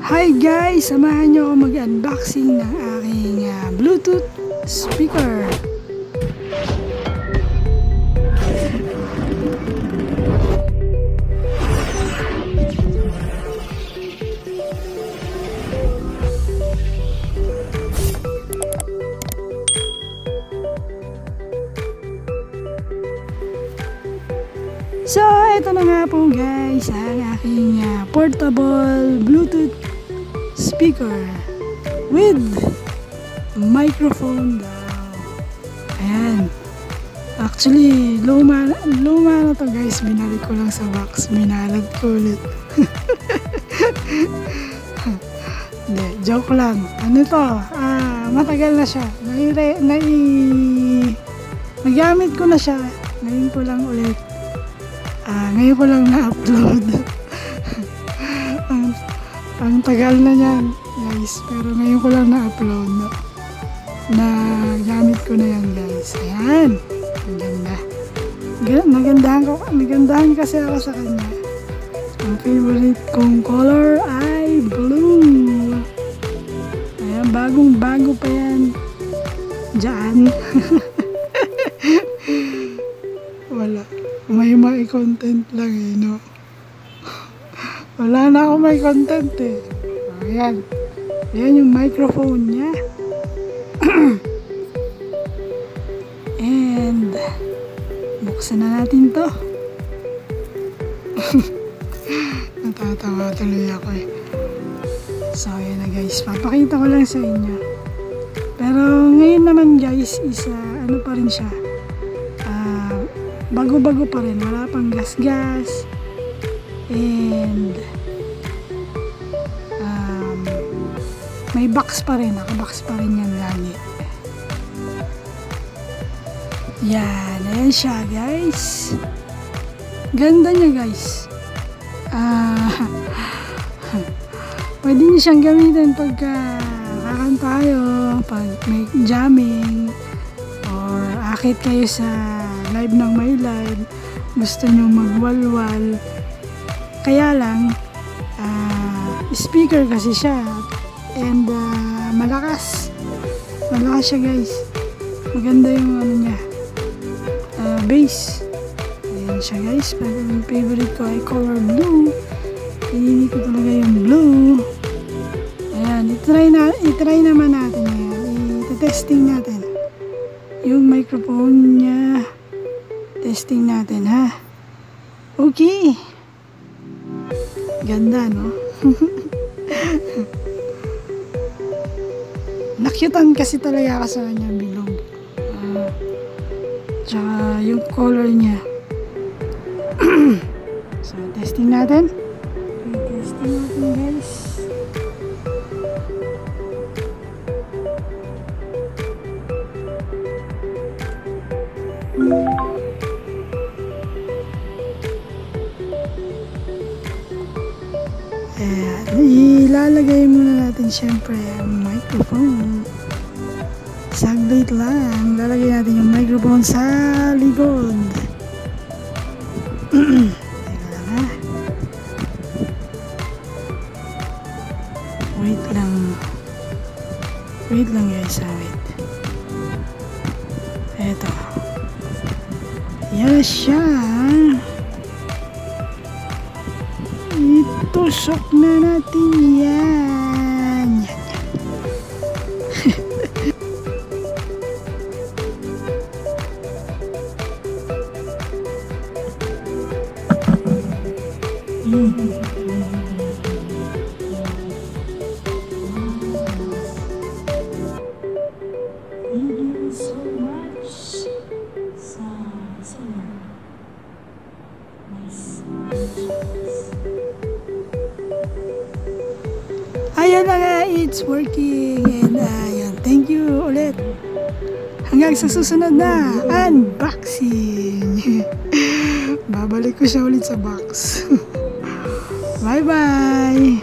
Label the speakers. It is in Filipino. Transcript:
Speaker 1: Hi guys! Samahan nyo ako mag-unboxing ng aking Bluetooth speaker. So, ito na nga po guys, ang aking portable Bluetooth speaker with microphone daw. Ayan. Actually, luma na to guys. Binalik ko lang sa box. Minalad ko ulit. Hindi, joke lang. Ano to? Matagal na siya. Nagamit ko na siya. Ngayon ko lang ulit. Ngayon ko lang na-upload. ang tagal na yan guys, pero ngayon ko lang na-upload na gamit ko na yan guys. Ayan, ang ganda. Nagandahan kasi ako sa kanya. Ang favorite kong color ay blue. Ayan, bagong bago pa yan dyan. Wala, may content lang no. Wala na ako may content Ayan. Ayan yung microphone niya. And buksan na natin to. Natatawa tuloy ako So ayan na guys, papakita ko lang sa inyo. Pero ngayon naman guys, ano pa rin siya, bago-bago pa rin, wala pang gas-gas. And may box pa rin, nakabox pa rin yan lagi. Yan, ayan siya guys. Ganda niya guys. Pwede niyo siyang gamitin pagka kakanta tayo, pag may jamming, or akit kayo sa live ng may live, gusto nyo magwalwal. Kaya lang, speaker kasi siya. And malakas siya guys. Maganda yung ano niya, bass. Ayan siya guys. Ang favorite ko ay color blue. Pinili ko talaga yung blue. Ayan, itry naman natin yan. Ite-testing natin yung microphone niya. Testing natin ha. Okay. Ganda no. Nakyutan kasi talaga ako sa kanya, bilog. Tsaka yung color niya. So, testing natin. Testing natin guys. Ayan, ilalagay muna natin syempre ang microphone. Saglit lang, lalagay natin yung microphone sa likod. Teka lang ha. Wait lang guys, wait. Eto. Yan siya. Itusok na natin yan. So much. So nice. Ayan na nga, it's working. And ayan, thank you ulit. Hanggang sa susunod na unboxing. Babalik ko siya ulit sa box. Bye bye.